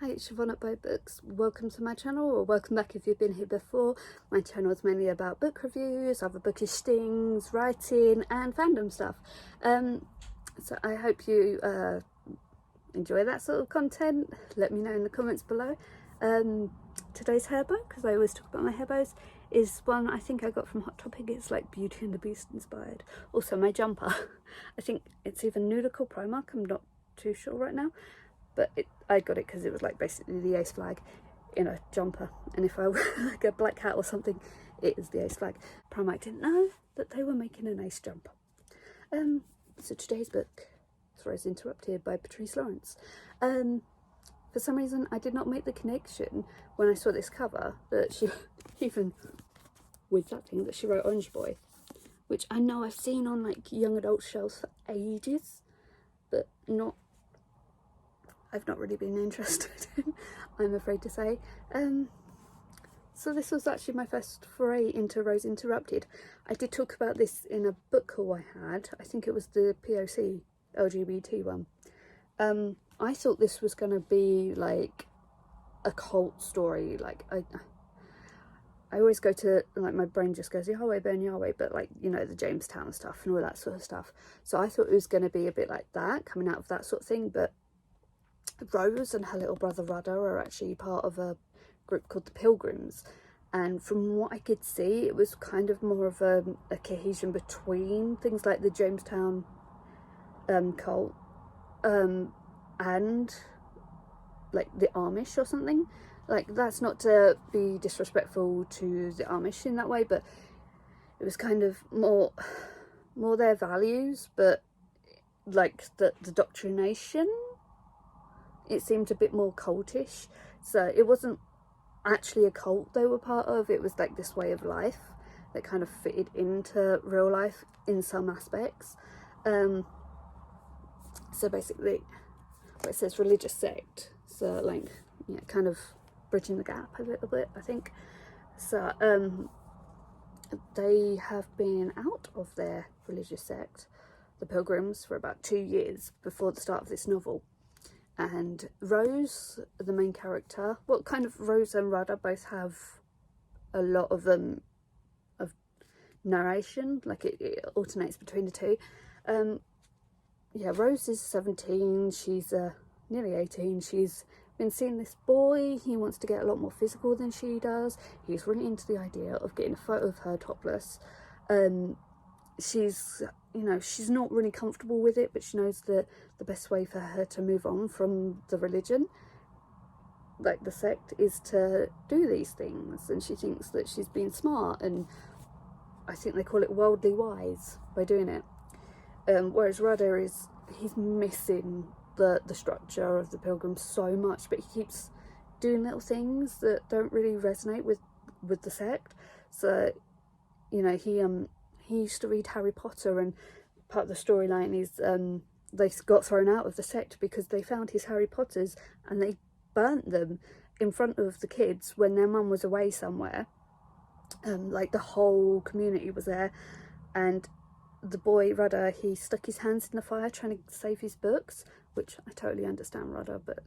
Hi, it's Siobhan at Bow Books. Welcome to my channel, or welcome back if you've been here before. My channel is mainly about book reviews, other bookish things, writing and fandom stuff. So I hope you enjoy that sort of content. Let me know in the comments below. Today's hair bow, because I always talk about my hair bows, is one I think I got from Hot Topic. It's like Beauty and the Beast inspired. Also my jumper, I think it's either Nudic or Primark, I'm not too sure right now. But I got it because it was like basically the ace flag in a jumper, and if I wear like a black hat or something, it is the ace flag. Primark didn't know that they were making an ace jumper. So today's book is Rose Interrupted by Patrice Lawrence. For some reason I did not make the connection when I saw this cover that she, even with that thing, that she wrote Orange Boy, which I know I've seen on like young adult shelves for ages, but I've not really been interested in, I'm afraid to say. So this was actually my first foray into Rose Interrupted. I did talk about this in a book haul I had. I think it was the POC LGBT one. I thought this was going to be like a cult story. Like I always go to, like, my brain just goes Yahweh burn Yahweh, but like, you know, the Jamestown stuff and all that sort of stuff. So I thought it was going to be a bit like that, coming out of that sort of thing. But Rose and her little brother Rudder are actually part of a group called the Pilgrims, and from what I could see, it was kind of more of a cohesion between things like the Jamestown cult and like the Amish or something. Like, that's not to be disrespectful to the Amish in that way, but it was kind of more their values, but like the doctrination, it seemed a bit more cultish. So it wasn't actually a cult they were part of, it was like this way of life that kind of fitted into real life in some aspects. So basically, well, it says religious sect, so like, yeah, kind of bridging the gap a little bit, I think. So they have been out of their religious sect, the Pilgrims, for about 2 years before the start of this novel. And Rose, the main character, well, kind of Rose and Rudder both have a lot of narration, like it alternates between the two. Yeah, Rose is 17, she's nearly 18, she's been seeing this boy, he wants to get a lot more physical than she does, he's really into the idea of getting a photo of her topless. She's, you know, she's not really comfortable with it, but she knows that the best way for her to move on from the religion, like the sect, is to do these things, and she thinks that she's being smart, and I think they call it worldly wise by doing it. Whereas Rudder he's missing the structure of the Pilgrims so much, but he keeps doing little things that don't really resonate with the sect. So, you know, he used to read Harry Potter, and part of the storyline is they got thrown out of the sect because they found his Harry Potters and they burnt them in front of the kids when their mum was away somewhere. Like, the whole community was there, and the boy Rudder, he stuck his hands in the fire trying to save his books, which I totally understand Rudder, but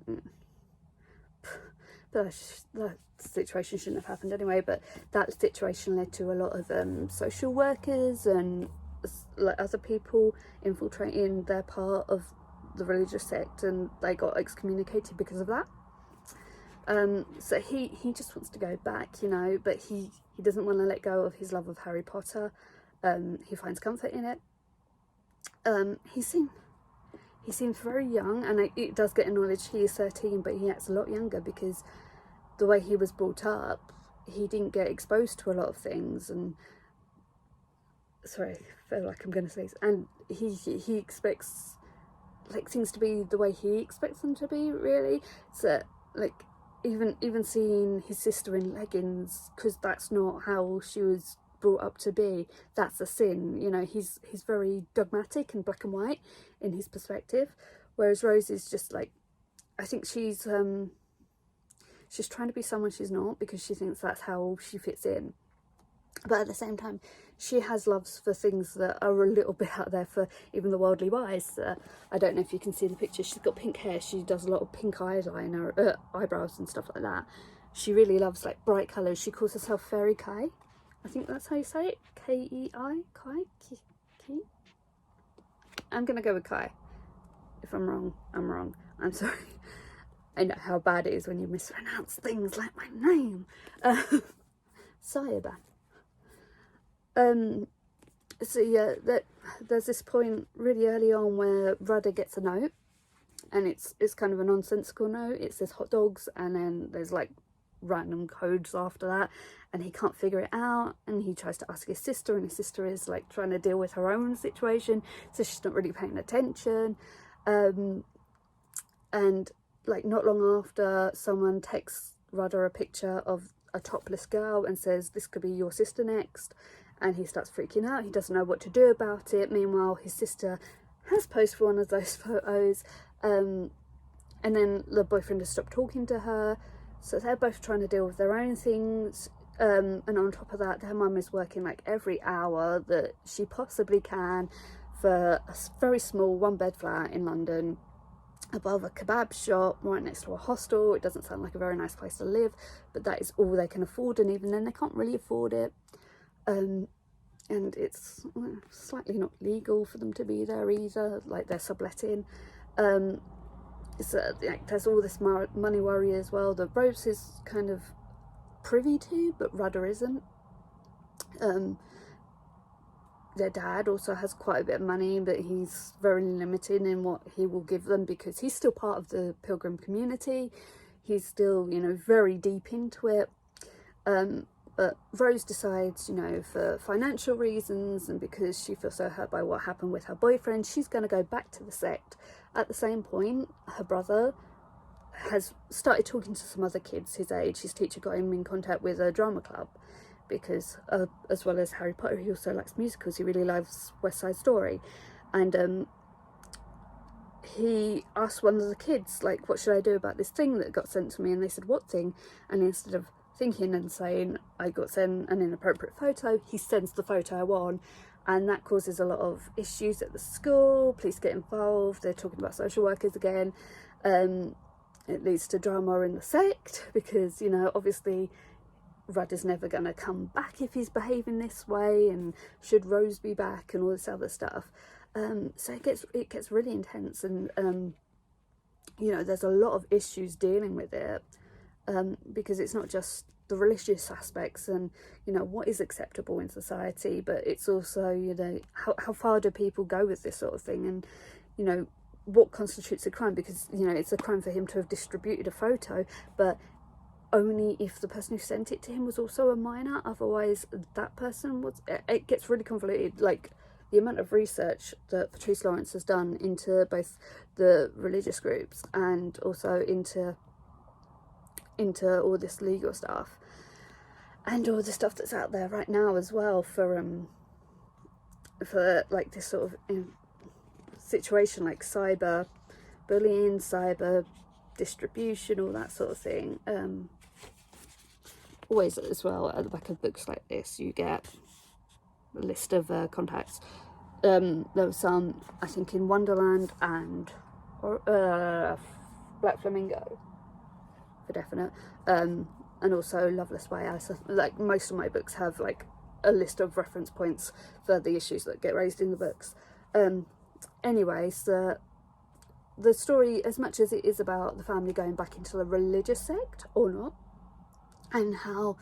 that situation shouldn't have happened anyway. But that situation led to a lot of social workers and like other people infiltrating their part of the religious sect, and they got excommunicated because of that. So he just wants to go back, you know, but he doesn't want to let go of his love of Harry Potter. He finds comfort in it. He seems very young, and it does get acknowledged he is 13, but he acts a lot younger because the way he was brought up, he didn't get exposed to a lot of things. And sorry, I feel like I'm going to say this. And he expects like things to be the way he expects them to be, really. So like, even seeing his sister in leggings, because that's not how she was brought up to be, that's a sin, you know. He's very dogmatic and black and white in his perspective, whereas Rose is just like, I think she's trying to be someone she's not because she thinks that's how she fits in. But at the same time, she has loves for things that are a little bit out there for even the worldly wise. I don't know if you can see the picture. She's got pink hair. She does a lot of pink eyeliner, eyebrows and stuff like that. She really loves like bright colours. She calls herself Fairy Kai. I think that's how you say it. K-E-I? Kai? Ki? I'm going to go with Kai. If I'm wrong, I'm wrong. I'm sorry. I know how bad it is when you mispronounce things like my name. Sayaban. So yeah, there's this point really early on where Rudder gets a note, and it's kind of a nonsensical note. It says hot dogs, and then there's like random codes after that, and he can't figure it out, and he tries to ask his sister, and his sister is like trying to deal with her own situation, so she's not really paying attention. And like not long after, someone texts Rudder a picture of a topless girl and says, "This could be your sister next." And he starts freaking out. He doesn't know what to do about it. Meanwhile, his sister has posted one of those photos, and then the boyfriend has stopped talking to her, so they're both trying to deal with their own things. And on top of that, their mum is working like every hour that she possibly can for a very small one-bed flat in London, above a kebab shop, right next to a hostel. It doesn't sound like a very nice place to live, but that is all they can afford, and even then they can't really afford it. And it's slightly not legal for them to be there either, like they're subletting. Like, there's all this money worry as well that Rose is kind of privy to, but Rudder isn't. Their dad also has quite a bit of money, but he's very limited in what he will give them because he's still part of the pilgrim community. He's still, you know, very deep into it. But Rose decides, you know, for financial reasons and because she feels so hurt by what happened with her boyfriend, she's going to go back to the sect. At the same point, her brother has started talking to some other kids his age. His teacher got him in contact with a drama club because, as well as Harry Potter, he also likes musicals. He really loves West Side Story. And he asked one of the kids, like, what should I do about this thing that got sent to me? And they said, what thing? And instead of thinking and saying, I got sent an inappropriate photo, he sends the photo on, and that causes a lot of issues at the school. Police get involved. They're talking about social workers again. It leads to drama in the sect because, you know, obviously Rudder's never going to come back if he's behaving this way, and should Rose be back and all this other stuff. So it gets really intense, and you know, there's a lot of issues dealing with it. Because it's not just the religious aspects and, you know, what is acceptable in society, but it's also, you know, how far do people go with this sort of thing, and, you know, what constitutes a crime, because, you know, it's a crime for him to have distributed a photo, but only if the person who sent it to him was also a minor. Otherwise that person was, it gets really convoluted. Like, the amount of research that Patrice Lawrence has done into both the religious groups and also into all this legal stuff and all the stuff that's out there right now as well for like this sort of situation, like cyber bullying, cyber distribution, all that sort of thing. Always as well, at the back of books like this you get a list of contacts. There was some, I think, in Wonderland and Black Flamingo for definite, and also Loveless by Alice. Like, most of my books have like a list of reference points for the issues that get raised in the books. Anyways, the story, as much as it is about the family going back into the religious sect or not, and how,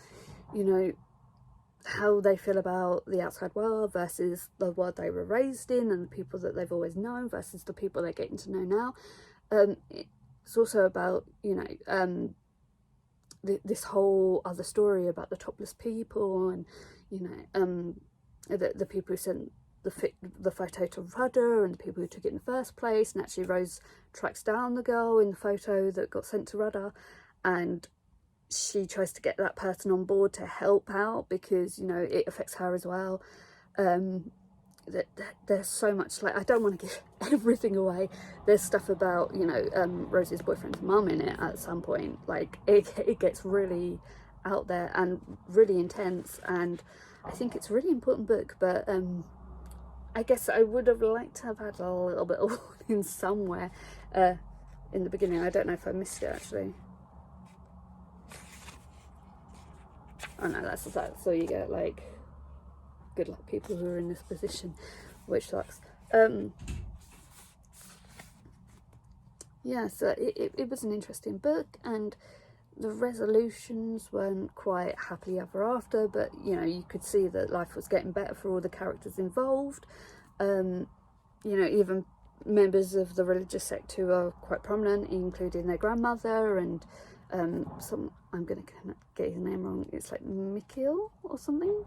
you know, how they feel about the outside world versus the world they were raised in and the people that they've always known versus the people they're getting to know now. It's also about, you know, this whole other story about the topless people, and, you know, the people who sent the photo to Rudder and the people who took it in the first place. And actually Rose tracks down the girl in the photo that got sent to Rudder, and she tries to get that person on board to help out because, you know, it affects her as well. There's so much, like, I don't want to give everything away. There's stuff about, you know, Rose's boyfriend's mum in it at some point. Like, it gets really out there and really intense, and I think it's a really important book, but I guess I would have liked to have had a little bit of in somewhere in the beginning. I don't know if I missed it actually. Oh no, that's that. So you get like good luck people who are in this position, which sucks. Yeah, so it was an interesting book, and the resolutions weren't quite happily ever after, but you know, you could see that life was getting better for all the characters involved. You know, even members of the religious sect who are quite prominent, including their grandmother and some, I'm gonna get his name wrong, it's like Mikhail or something,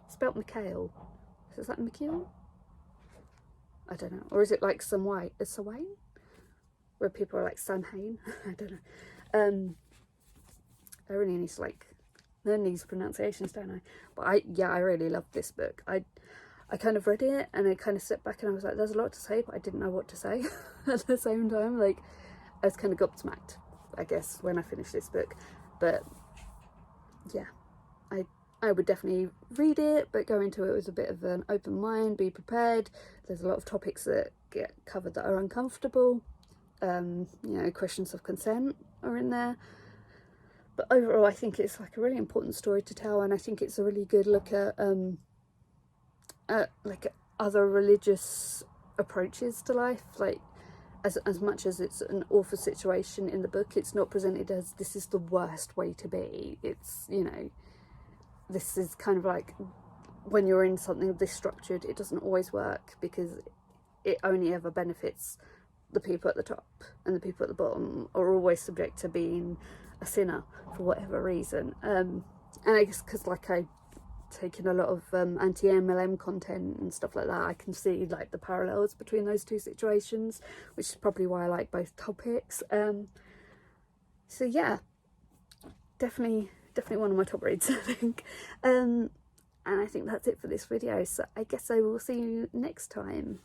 spelt Mikhail, is that Mikhail? I don't know, or is it like Samhain, where people are like Samhain? I don't know. I really need to like learn these pronunciations, don't I? But I really loved this book. I kind of read it and I kind of stepped back and I was like, there's a lot to say, but I didn't know what to say at the same time. Like, I was kind of gobsmacked, I guess, when I finished this book. But yeah, I would definitely read it, but go into it with a bit of an open mind, be prepared. There's a lot of topics that get covered that are uncomfortable. You know, questions of consent are in there. But overall, I think it's like a really important story to tell, and I think it's a really good look at like other religious approaches to life. Like, as much as it's an awful situation in the book, it's not presented as this is the worst way to be. It's, you know, this is kind of like when you're in something this structured, it doesn't always work because it only ever benefits the people at the top, and the people at the bottom are always subject to being a sinner for whatever reason. And I guess because like I taken a lot of anti-MLM content and stuff like that, I can see like the parallels between those two situations, which is probably why I like both topics. So yeah, definitely one of my top reads, I think. And I think that's it for this video, so I guess I will see you next time.